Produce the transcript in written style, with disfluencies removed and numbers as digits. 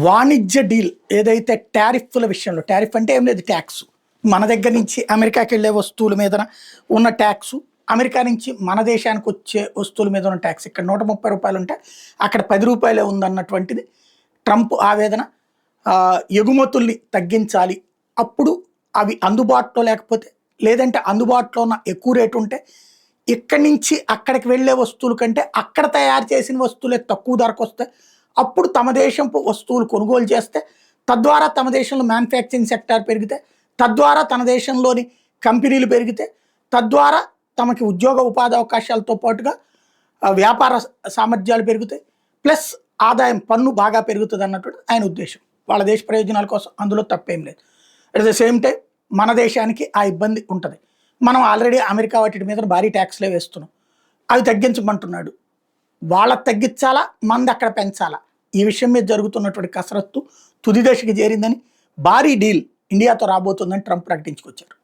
వాణిజ్య డీల్ ఏదైతే టారిఫ్ల విషయంలో, టారిఫ్ అంటే ఏం లేదు, ట్యాక్స్. మన దగ్గర నుంచి అమెరికాకి వెళ్ళే వస్తువుల మీద ఉన్న ట్యాక్స్, అమెరికా నుంచి మన దేశానికి వచ్చే వస్తువుల మీద ఉన్న ట్యాక్స్. ఇక్కడ రూ. 130 ఉంటే అక్కడ రూ. 10 ఉందన్నటువంటిది ట్రంప్ ఆవేదన. ఎగుమతుల్ని తగ్గించాలి, అప్పుడు అవి అందుబాటులో లేకపోతే, లేదంటే అందుబాటులో ఉన్న ఎక్కువ రేటు ఉంటే ఇక్కడి నుంచి అక్కడికి వెళ్ళే వస్తువుల కంటే అక్కడ తయారు చేసిన వస్తువులే తక్కువ ధరకు వస్తాయి. అప్పుడు తమ దేశంపు వస్తువులు కొనుగోలు చేస్తే, తద్వారా తమ దేశంలో మ్యానుఫ్యాక్చరింగ్ సెక్టార్ పెరిగితే, తద్వారా తన దేశంలోని కంపెనీలు పెరిగితే, తద్వారా తమకి ఉద్యోగ ఉపాధి అవకాశాలతో పాటుగా వ్యాపార సామర్థ్యాలు పెరుగుతాయి, ప్లస్ ఆదాయం పన్ను బాగా పెరుగుతుంది అన్నట్టు ఆయన ఉద్దేశం. వాళ్ళ దేశ ప్రయోజనాల కోసం, అందులో తప్పేం లేదు. అట్ ద సేమ్ టైం మన దేశానికి ఆ ఇబ్బంది ఉంటుంది. మనం ఆల్రెడీ అమెరికా వాటి మీద భారీ ట్యాక్స్లే వేస్తున్నాం, అవి తగ్గించమంటున్నాడు. వాళ్ళకి తగ్గించాలా, మంది అక్కడ పెంచాలా, ఈ విషయం మీద జరుగుతున్నటువంటి కసరత్తు తుది దశకి చేరిందని, భారీ డీల్ ఇండియాతో రాబోతుందని ట్రంప్ ప్రకటించుకొచ్చారు.